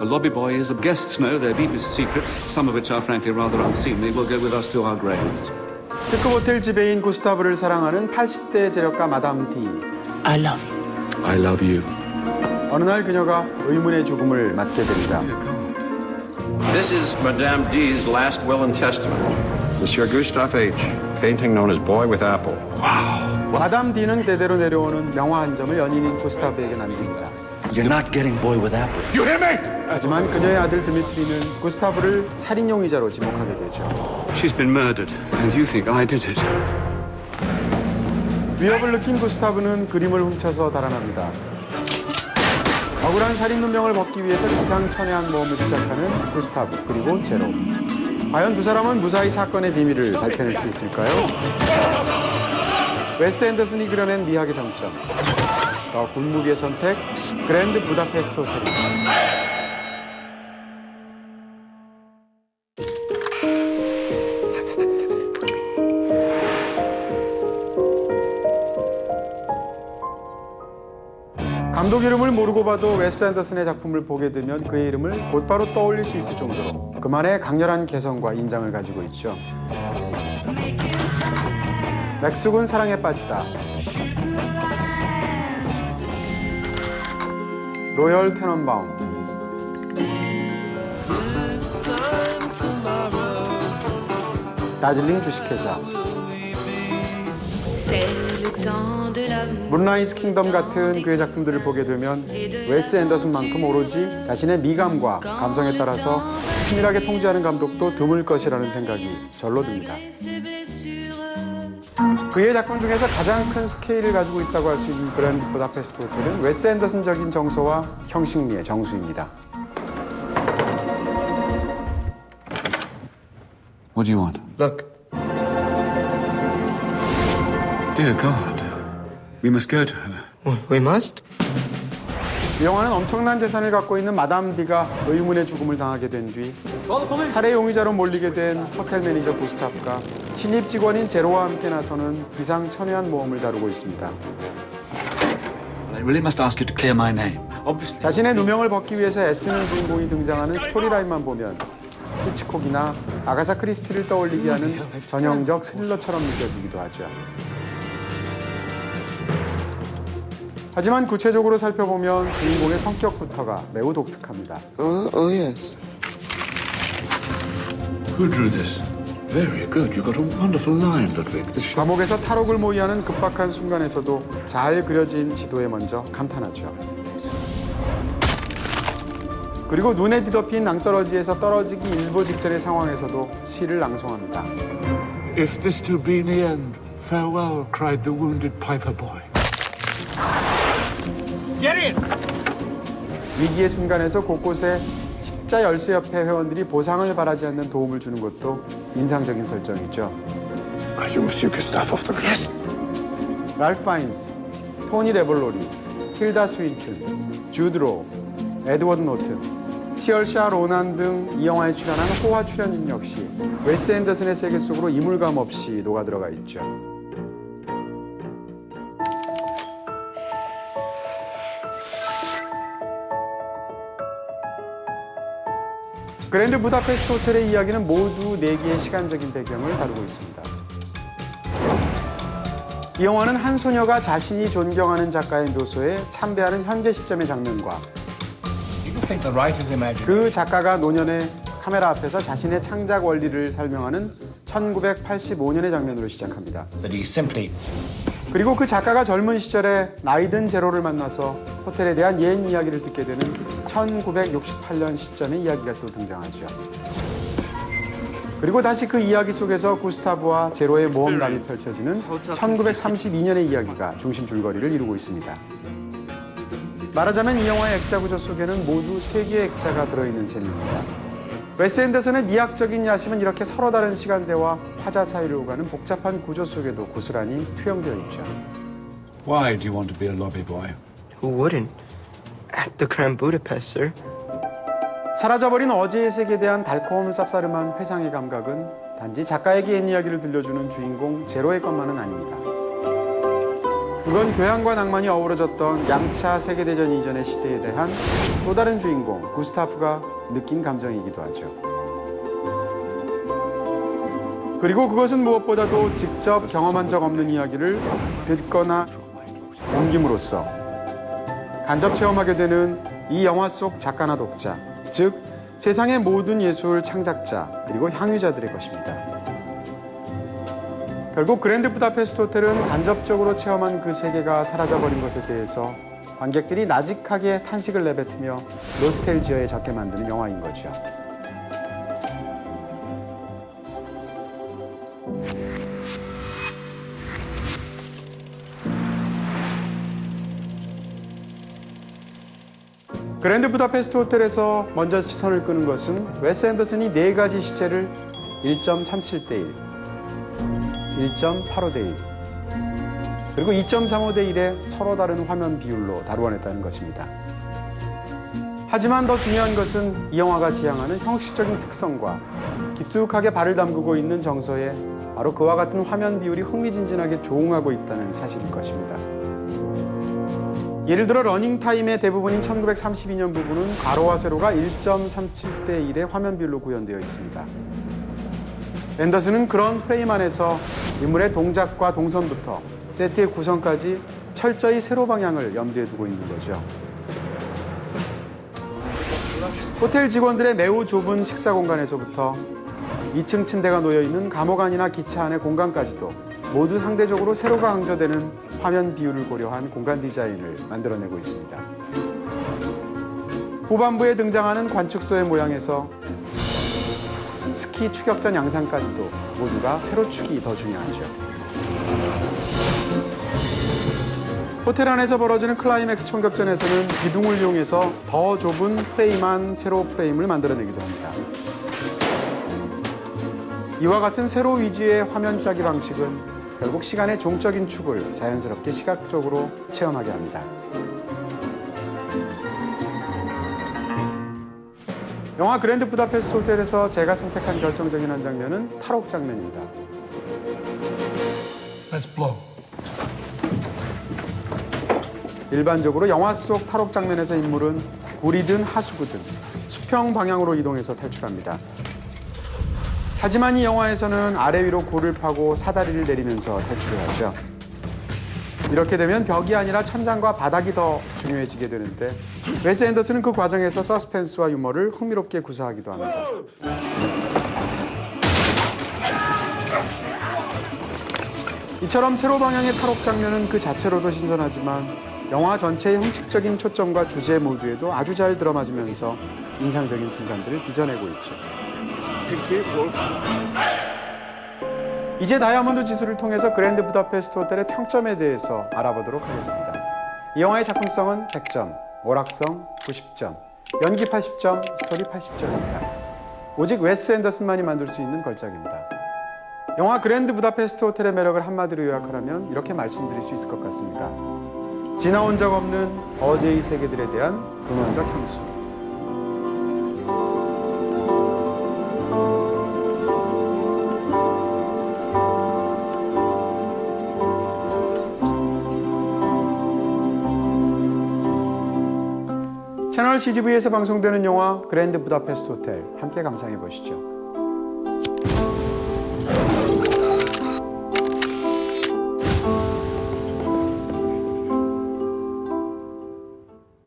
A lobby boy is. Guests know their deepest secrets, some of which are frankly rather unseemly, will go with us to our graves. 특급 호텔 지배인 구스타브를 사랑하는 80대 재력가 마담 디. I love you. I love you. 어느 날 그녀가 의문의 죽음을 맞게 됩니다. This is Madame D's last will and testament. Monsieur Gustave H., painting known as Boy with Apple. 마담 디는 대대로 내려오는 명화 한 점을 연인인 구스타브에게 남깁니다. You're not getting boy with apple. You hear me? 하지만 그녀의 아들 드미트리는 구스타브를 살인 용의자로 지목하게 되죠. She's been murdered, and you think I did it. 위협을 느낀 구스타브는 그림을 훔쳐서 달아납니다. 억울한 살인 누명을 벗기 위해서 기상천외한 모험을 시작하는 구스타브 그리고 제로. 과연 두 사람은 무사히 사건의 비밀을 밝혀낼 수 있을까요? 웨스 앤더슨이 그려낸 미학의 정점. 더 굿무비의 선택, 그랜드 부다페스트 호텔입니다. 감독 이름을 모르고 봐도 웨스 앤더슨의 작품을 보게 되면 그의 이름을 곧바로 떠올릴 수 있을 정도로 그만의 강렬한 개성과 인장을 가지고 있죠. 맥숙은 사랑에 빠지다. 로열 테넌바움. 다즐링 주식회사. 문라이트 킹덤 같은 그의 작품들을 보게 되면 웨스 앤더슨만큼 오로지 자신의 미감과 감성에 따라서 치밀하게 통제하는 감독도 드물 것이라는 생각이 절로 듭니다. 그의 작품 중에서 가장 큰 스케일을 가지고 있다고 할 수 있는 그랜드 부다페스트 호텔은 웨스 앤더슨적인 정서와 형식미의 정수입니다. What do you want? Look. Dear God, we must go to her. We must? 이 영화는 엄청난 재산을 갖고 있는 마담 디가 의문의 죽음을 당하게 된 뒤 살해 용의자로 몰리게 된 호텔 매니저 구스타프가 신입 직원인 제로와 함께 나서는 기상천외한 모험을 다루고 있습니다. I really must ask you to clear my name. Obviously. 자신의 누명을 벗기 위해서 애쓰는 주인공이 등장하는 스토리라인만 보면 히치콕이나 아가사 크리스티를 떠올리게 하는 전형적 스릴러처럼 느껴지기도 하죠. 하지만 구체적으로 살펴보면 주인공의 성격부터가 매우 독특합니다. Oh yes. Who drew this? Very good. You got a wonderful line, Ludwig. 감옥에서 탈옥을 모의하는 급박한 순간에서도 잘 그려진 지도에 먼저 감탄하죠. 그리고 눈에 뒤덮인 낭떠러지에서 떨어지기 일보 직전의 상황에서도 시를 낭송합니다. If this to be the end, farewell, cried the wounded piper boy. Get in! 위기의 순간에서 곳곳에 십자 열쇠 협회 회원들이 보상을 바라지 않는 도움을 주는 것도 인상적인 설정이죠. Are you Monsieur Gustave of the Glass? 랄프 파인스, 토니 레볼로리, 틸다 스윈튼, 주드 로, 에드워드 노튼, 시얼샤 로난 등 이 영화에 출연한 호화 출연진 역시 웨스 앤더슨의 세계 속으로 이물감 없이 녹아들어가 있죠. 그랜드 부다페스트 호텔의 이야기는 모두 4개의 시간적인 배경을 다루고 있습니다. 이 영화는 한 소녀가 자신이 존경하는 작가의 묘소에 참배하는 현재 시점의 장면과 그 작가가 노년에 카메라 앞에서 자신의 창작 원리를 설명하는 1985년의 장면으로 시작합니다. 그리고 그 작가가 젊은 시절에 나이든 제로를 만나서 호텔에 대한 옛 이야기를 듣게 되는 1968년 시점의 이야기가 또 등장하죠. 그리고 다시 그 이야기 속에서 구스타브와 제로의 모험담이 펼쳐지는 1932년의 이야기가 중심 줄거리를 이루고 있습니다. 말하자면 이 영화의 액자 구조 속에는 모두 3개의 액자가 들어있는 셈입니다. 웨스 앤더슨의 미학적인 야심은 이렇게 서로 다른 시간대와 화자 사이를 오가는 복잡한 구조 속에도 고스란히 투영되어 있죠. Why do you want to be a lobby boy? Who wouldn't? At the Grand Budapest, sir. 사라져버린 어제의 세계에 대한 달콤 쌉싸름한 회상의 감각은 단지 작가에게 옛 이야기를 들려주는 주인공 제로의 것만은 아닙니다. 그건 교양과 낭만이 어우러졌던 양차 세계대전 이전의 시대에 대한 또 다른 주인공 구스타프가 느낀 감정이기도 하죠. 그리고 그것은 무엇보다도 직접 경험한 적 없는 이야기를 듣거나 옮김으로써 간접 체험하게 되는 이 영화 속 작가나 독자, 즉 세상의 모든 예술 창작자 그리고 향유자들의 것입니다. 결국 그랜드 부다페스트 호텔은 간접적으로 체험한 그 세계가 사라져버린 것에 대해서 관객들이 나직하게 탄식을 내뱉으며 노스텔지어에 젖게 만드는 영화인 거죠. 그랜드 부다페스트 호텔에서 먼저 시선을 끄는 것은 웨스 앤더슨이 4가지 시체를 1.37대 1, 1.85대 1, 그리고 2.35대 1의 서로 다른 화면 비율로 다루어냈다는 것입니다. 하지만 더 중요한 것은 이 영화가 지향하는 형식적인 특성과 깊숙하게 발을 담그고 있는 정서에 바로 그와 같은 화면 비율이 흥미진진하게 조응하고 있다는 사실일 것입니다. 예를 들어 러닝타임의 대부분인 1932년 부분은 가로와 세로가 1.37대 1의 화면 비율로 구현되어 있습니다. 앤더슨은 그런 프레임 안에서 인물의 동작과 동선부터 세트의 구성까지 철저히 세로 방향을 염두에 두고 있는 거죠. 호텔 직원들의 매우 좁은 식사 공간에서부터 2층 침대가 놓여있는 감옥 안이나 기차 안의 공간까지도 모두 상대적으로 세로가 강조되는 화면 비율을 고려한 공간 디자인을 만들어내고 있습니다. 후반부에 등장하는 관측소의 모양에서 스키 추격전 양상까지도 모두가 세로축이 더 중요하죠. 호텔 안에서 벌어지는 클라이맥스 총격전에서는 기둥을 이용해서 더 좁은 프레임한 세로 프레임을 만들어내기도 합니다. 이와 같은 세로 위주의 화면 짜기 방식은 결국 시간의 종적인 축을 자연스럽게 시각적으로 체험하게 합니다. 영화 그랜드 부다페스트 호텔에서 제가 선택한 결정적인 한 장면은 탈옥 장면입니다. Let's blow. 일반적으로 영화 속 탈옥 장면에서 인물은 굴이든 하수구든 수평 방향으로 이동해서 탈출합니다. 하지만 이 영화에서는 아래 위로 굴을 파고 사다리를 내리면서 탈출을 하죠. 이렇게 되면 벽이 아니라 천장과 바닥이 더 중요해지게 되는데 웨스 앤더슨은 그 과정에서 서스펜스와 유머를 흥미롭게 구사하기도 합니다. 이처럼 세로 방향의 탈옥 장면은 그 자체로도 신선하지만 영화 전체의 형식적인 초점과 주제 모두에도 아주 잘 들어맞으면서 인상적인 순간들을 빚어내고 있죠. 이제 다이아몬드 지수를 통해서 그랜드 부다페스트 호텔의 평점에 대해서 알아보도록 하겠습니다. 이 영화의 작품성은 100점, 오락성 90점, 연기 80점, 스토리 80점입니다. 오직 웨스 앤더슨만이 만들 수 있는 걸작입니다. 영화 그랜드 부다페스트 호텔의 매력을 한마디로 요약하라면 이렇게 말씀드릴 수 있을 것 같습니다. 지나온 적 없는 어제의 세계들에 대한 근원적 향수. 채널 CGV에서 방송되는 영화 그랜드 부다페스트 호텔 함께 감상해 보시죠.